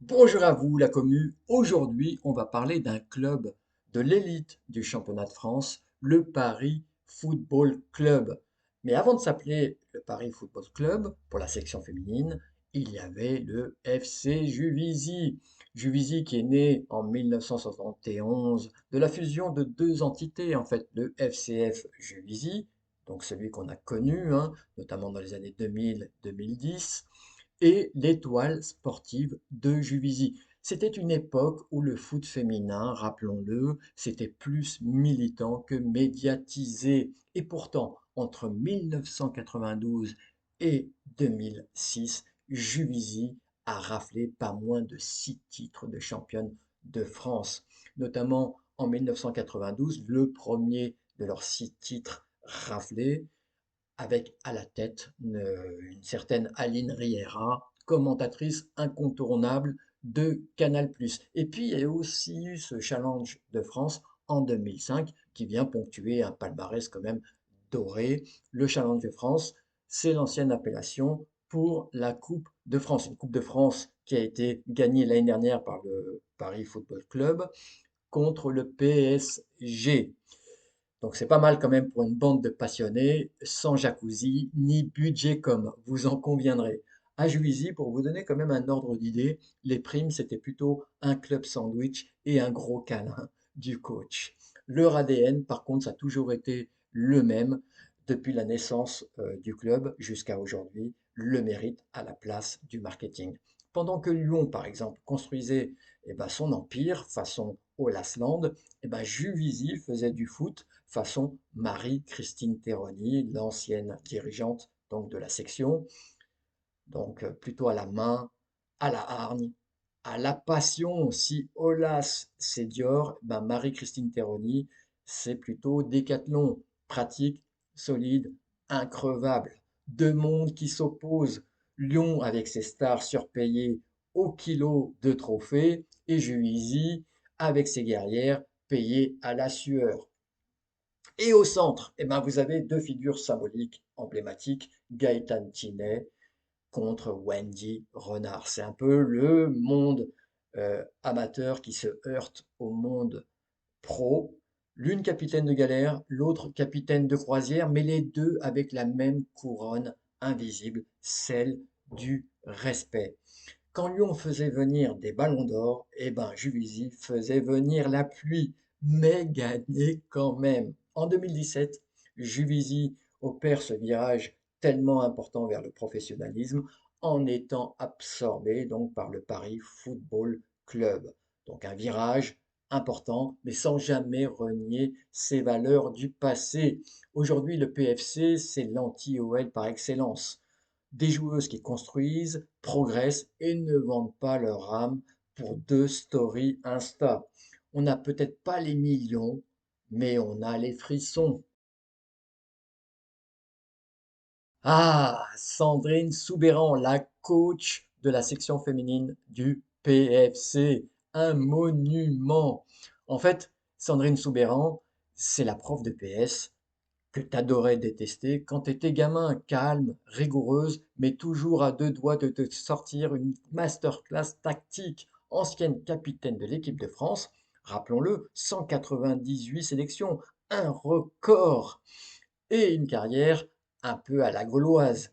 Bonjour à vous, la commu. Aujourd'hui, on va parler d'un club de l'élite du championnat de France, le Paris Football Club. Mais avant de s'appeler le Paris Football Club, pour la section féminine, il y avait le FC Juvisy. Juvisy qui est né en 1971 de la fusion de deux entités, en fait, le FCF Juvisy, donc celui qu'on a connu, hein, notamment dans les années 2000-2010 et l'Étoile sportive de Juvisy. C'était une époque où le foot féminin, rappelons-le, c'était plus militant que médiatisé. Et pourtant, entre 1992 et 2006, Juvisy a raflé pas moins de 6 titres de championne de France, notamment en 1992, le premier de leurs 6 titres raflés, avec à la tête une certaine Aline Riera, commentatrice incontournable de Canal+. Et puis, il y a aussi eu ce Challenge de France en 2005 qui vient ponctuer un palmarès quand même doré. Le Challenge de France, c'est l'ancienne appellation pour la Coupe de France. Une Coupe de France qui a été gagnée l'année dernière par le Paris Football Club contre le PSG. Donc c'est pas mal quand même pour une bande de passionnés, sans jacuzzi ni budget comme, vous en conviendrez. À Juvisy, pour vous donner quand même un ordre d'idée, les primes c'était plutôt un club sandwich et un gros câlin du coach. Leur ADN, par contre, ça a toujours été le même depuis la naissance du club jusqu'à aujourd'hui, le mérite à la place du marketing. Pendant que Lyon, par exemple, construisait son empire façon Olasland, Juvisy faisait du foot façon Marie-Christine Terroni, l'ancienne dirigeante donc de la section, donc plutôt à la main, à la hargne, à la passion. Si Olas c'est Dior, Marie-Christine Terroni c'est plutôt Décathlon, pratique, solide, increvable. Deux mondes qui s'opposent. Lyon avec ses stars surpayées au kilo de trophées et Juvisy avec ses guerrières payées à la sueur. Et au centre, vous avez deux figures symboliques emblématiques, Gaëtan Tinet contre Wendy Renard. C'est un peu le monde amateur qui se heurte au monde pro. L'une capitaine de galère, l'autre capitaine de croisière, mais les deux avec la même couronne invisible, celle du respect. Quand Lyon faisait venir des ballons d'or, Juvisy faisait venir la pluie, mais gagnait quand même. En 2017, Juvisy opère ce virage tellement important vers le professionnalisme en étant absorbé donc par le Paris Football Club. Donc un virage important, mais sans jamais renier ses valeurs du passé. Aujourd'hui, le PFC, c'est l'anti-OL par excellence. Des joueuses qui construisent, progressent et ne vendent pas leur âme pour deux stories Insta. On n'a peut-être pas les millions, mais on a les frissons. Ah, Sandrine Soubéran, la coach de la section féminine du PFC, un monument. En fait, Sandrine Soubéran, c'est la prof de PS que t'adorais détester quand t'étais gamin, calme, rigoureuse, mais toujours à deux doigts de te sortir une masterclass tactique. Ancienne capitaine de l'équipe de France, rappelons-le, 198 sélections, un record et une carrière un peu à la gauloise,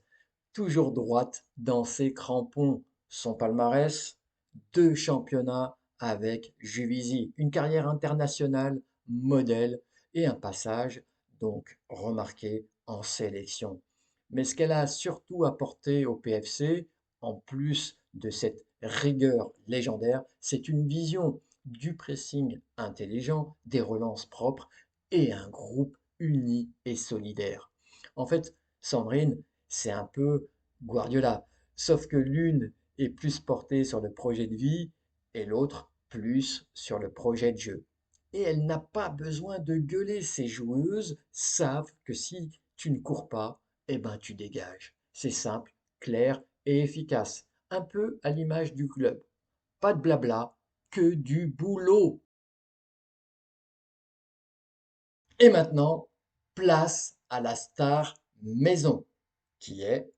toujours droite dans ses crampons. Son palmarès, 2 championnats avec Juvisy, une carrière internationale modèle et un passage donc remarqué en sélection. Mais ce qu'elle a surtout apporté au PFC, en plus de cette rigueur légendaire, c'est une vision du pressing intelligent, des relances propres et un groupe uni et solidaire. En fait, Sandrine, c'est un peu Guardiola, sauf que l'une est plus portée sur le projet de vie et l'autre plus sur le projet de jeu. Et elle n'a pas besoin de gueuler, ces joueuses savent que si tu ne cours pas, tu dégages. C'est simple, clair et efficace, un peu à l'image du club. Pas de blabla, que du boulot. Et maintenant, place à la star maison, qui est,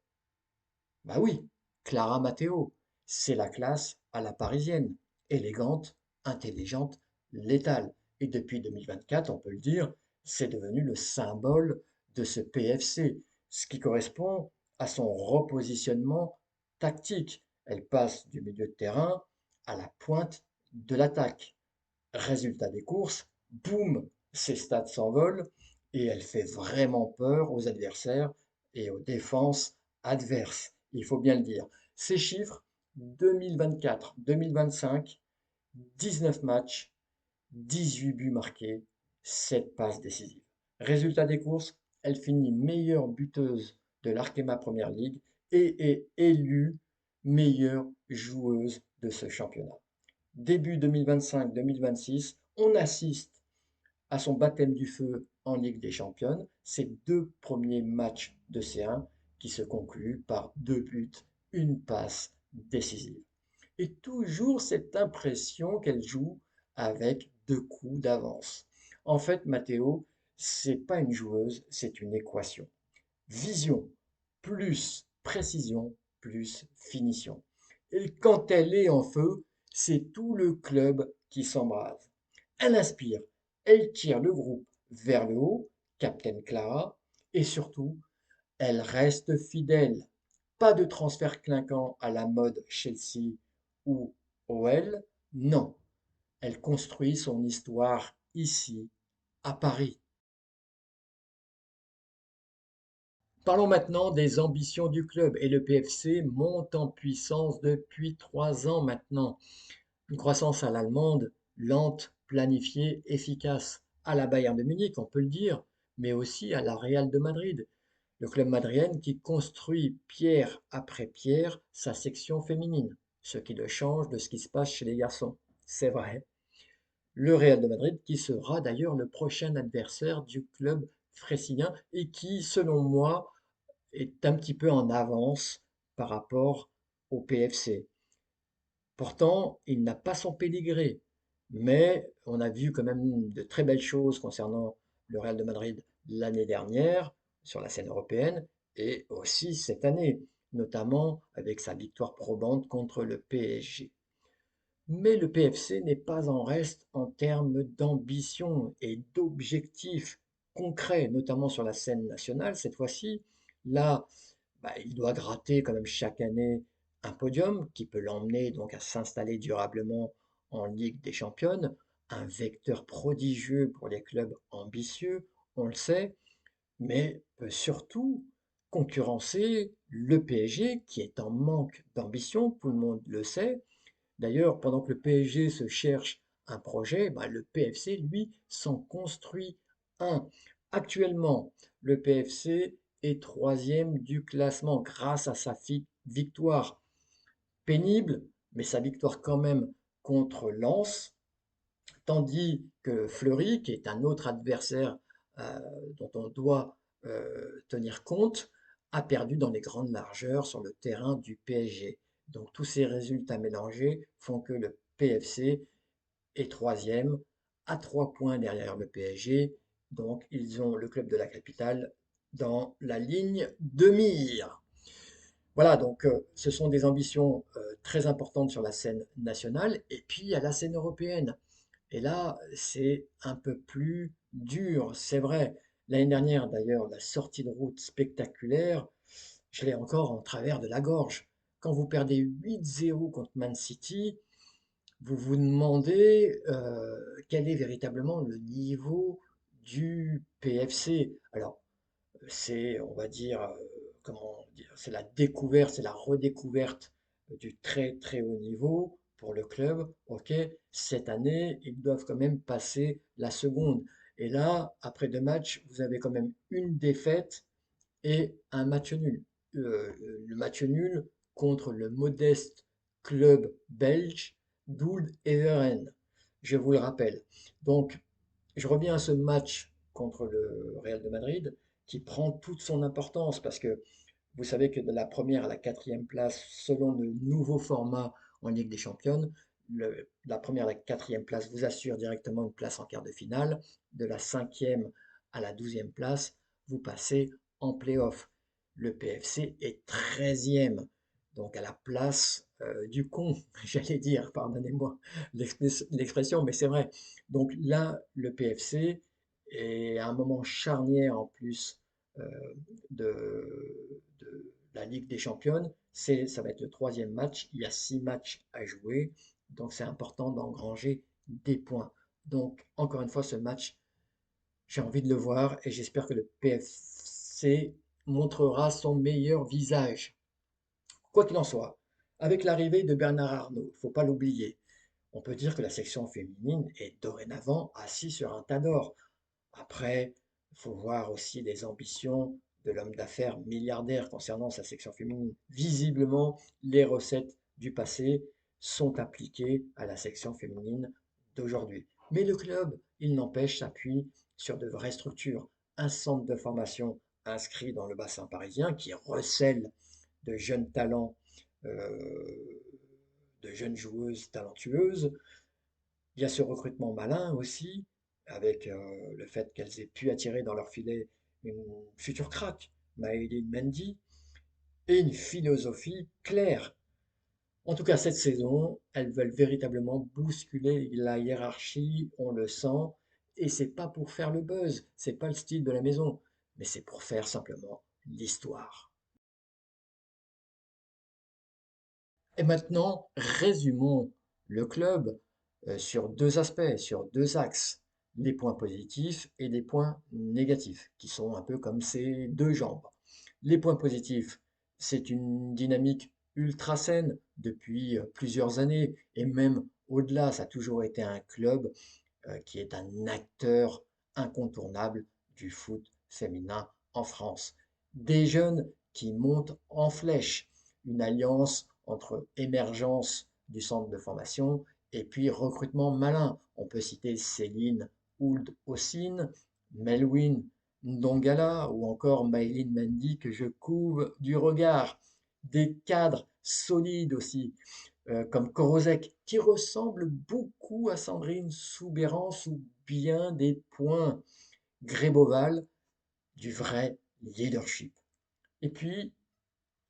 bah oui, Clara Matteo. C'est la classe à la parisienne, élégante, intelligente, létale. Et depuis 2024, on peut le dire, c'est devenu le symbole de ce PFC, ce qui correspond à son repositionnement tactique. Elle passe du milieu de terrain à la pointe de l'attaque. Résultat des courses, boum, ses stats s'envolent et elle fait vraiment peur aux adversaires et aux défenses adverses. Il faut bien le dire. Ces chiffres, 2024-2025, 19 matchs, 18 buts marqués, 7 passes décisives. Résultat des courses, elle finit meilleure buteuse de l'Arkema Premier League et est élue meilleure joueuse de ce championnat. Début 2025-2026, on assiste à son baptême du feu en Ligue des Championnes, ses 2 premiers matchs de C1 qui se concluent par 2 buts, une passe décisive. Et toujours cette impression qu'elle joue avec 2 coups d'avance. En fait, Matteo, c'est pas une joueuse, c'est une équation. Vision plus précision plus finition. Et quand elle est en feu, c'est tout le club qui s'embrase. Elle inspire, elle tire le groupe vers le haut, Captain Clara, et surtout, elle reste fidèle. Pas de transfert clinquant à la mode Chelsea ou OL, non. Elle construit son histoire ici, à Paris. Parlons maintenant des ambitions du club et le PFC monte en puissance depuis 3 ans maintenant. Une croissance à l'allemande, lente, planifiée, efficace, à la Bayern de Munich, on peut le dire, mais aussi à la Real de Madrid. Le club madrilène qui construit pierre après pierre sa section féminine, ce qui le change de ce qui se passe chez les garçons. C'est vrai. Le Real de Madrid qui sera d'ailleurs le prochain adversaire du club francilien et qui, selon moi, est un petit peu en avance par rapport au PFC. Pourtant, il n'a pas son pédigré, mais on a vu quand même de très belles choses concernant le Real de Madrid l'année dernière sur la scène européenne et aussi cette année, notamment avec sa victoire probante contre le PSG. Mais le PFC n'est pas en reste en termes d'ambition et d'objectifs concrets, notamment sur la scène nationale cette fois-ci. Là, il doit gratter quand même chaque année un podium qui peut l'emmener donc à s'installer durablement en Ligue des Championnes, un vecteur prodigieux pour les clubs ambitieux, on le sait, mais peut surtout concurrencer le PSG qui est en manque d'ambition, tout le monde le sait. D'ailleurs, pendant que le PSG se cherche un projet, le PFC, lui, s'en construit un. Actuellement, le PFC est troisième du classement grâce à sa victoire pénible, mais sa victoire quand même contre Lens, tandis que Fleury, qui est un autre adversaire euh, dont on doit tenir compte, a perdu dans les grandes largeurs sur le terrain du PSG. Donc tous ces résultats mélangés font que le PFC est troisième, à 3 points derrière le PSG. Donc ils ont le club de la capitale dans la ligne de mire. Voilà, donc ce sont des ambitions très importantes sur la scène nationale et puis à la scène européenne. Et là, c'est un peu plus dur, c'est vrai. L'année dernière, d'ailleurs, la sortie de route spectaculaire, je l'ai encore en travers de la gorge. Quand vous perdez 8-0 contre Man City, vous vous demandez quel est véritablement le niveau du PFC. Alors, c'est, on va dire, comment dire, c'est la découverte, c'est la redécouverte du très très haut niveau pour le club. Ok, cette année, ils doivent quand même passer la seconde. Et là, après 2 matchs, vous avez quand même une défaite et un match nul. Le match nul contre le modeste club belge d'Ould Everen. Je vous le rappelle. Donc, je reviens à ce match contre le Real de Madrid qui prend toute son importance parce que vous savez que de la première à la quatrième place, selon le nouveau format en Ligue des Championnes, la première à la quatrième place vous assure directement une place en quart de finale. De la cinquième à la 12e place, vous passez en play-off. Le PFC est 13e. donc à la place du con, j'allais dire, pardonnez-moi l'expression, mais c'est vrai. Donc là, le PFC est à un moment charnière en plus euh, de la Ligue des Championnes. Ça va être le troisième match. Il y a 6 matchs à jouer, donc c'est important d'engranger des points. Donc encore une fois, ce match, j'ai envie de le voir et j'espère que le PFC montrera son meilleur visage. Quoi qu'il en soit, avec l'arrivée de Bernard Arnault, il ne faut pas l'oublier, on peut dire que la section féminine est dorénavant assise sur un tas d'or. Après, il faut voir aussi les ambitions de l'homme d'affaires milliardaire concernant sa section féminine. Visiblement, les recettes du passé sont appliquées à la section féminine d'aujourd'hui. Mais le club, il n'empêche, s'appuie sur de vraies structures. Un centre de formation inscrit dans le bassin parisien qui recèle de jeunes talents, euh, de jeunes joueuses talentueuses. Il y a ce recrutement malin aussi, avec le fait qu'elles aient pu attirer dans leur filet une future crack, Maëlyn Mendy, et une philosophie claire. En tout cas, cette saison, elles veulent véritablement bousculer la hiérarchie, on le sent, et c'est pas pour faire le buzz, c'est pas le style de la maison, mais c'est pour faire simplement l'histoire. Et maintenant, résumons le club sur deux aspects, sur deux axes, les points positifs et les points négatifs, qui sont un peu comme ces deux jambes. Les points positifs, c'est une dynamique ultra saine depuis plusieurs années, et même au-delà, ça a toujours été un club qui est un acteur incontournable du foot féminin en France. Des jeunes qui montent en flèche, une alliance entre émergence du centre de formation et puis recrutement malin. On peut citer Céline Ould Ossine, Melwin Ndongala ou encore Maïline Mendy que je couve du regard. Des cadres solides aussi, comme Korozek, qui ressemble beaucoup à Sandrine Soubérance ou bien des points Grébauval, du vrai leadership. Et puis,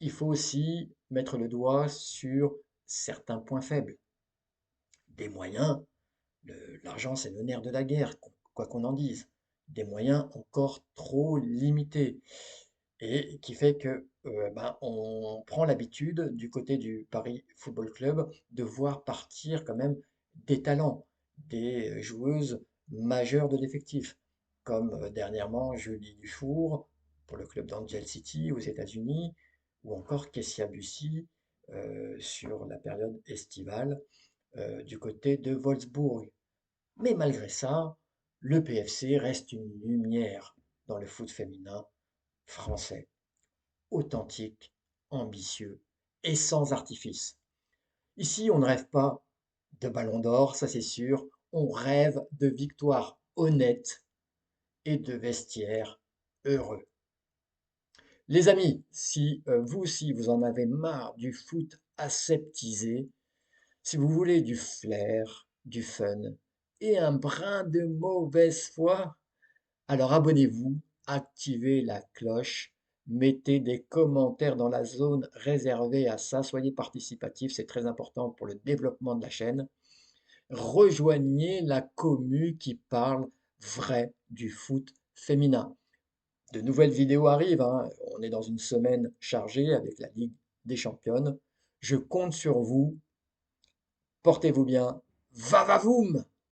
il faut aussi mettre le doigt sur certains points faibles. Des moyens, l'argent c'est le nerf de la guerre, quoi qu'on en dise. Des moyens encore trop limités. Et qui fait que on prend l'habitude du côté du Paris Football Club de voir partir quand même des talents, des joueuses majeures de l'effectif, comme dernièrement Julie Dufour pour le club d'Angel City aux États-Unis, ou encore Kessia Bussy sur la période estivale du côté de Wolfsburg. Mais malgré ça, le PFC reste une lumière dans le foot féminin français, authentique, ambitieux et sans artifice. Ici, on ne rêve pas de ballon d'or, ça c'est sûr, on rêve de victoires honnêtes et de vestiaires heureux. Les amis, si vous aussi vous en avez marre du foot aseptisé, si vous voulez du flair, du fun et un brin de mauvaise foi, alors abonnez-vous, activez la cloche, mettez des commentaires dans la zone réservée à ça, soyez participatifs, c'est très important pour le développement de la chaîne. Rejoignez la commu qui parle vrai du foot féminin. De nouvelles vidéos arrivent, hein. On est dans une semaine chargée avec la Ligue des Championnes. Je compte sur vous. Portez-vous bien. Va va voum!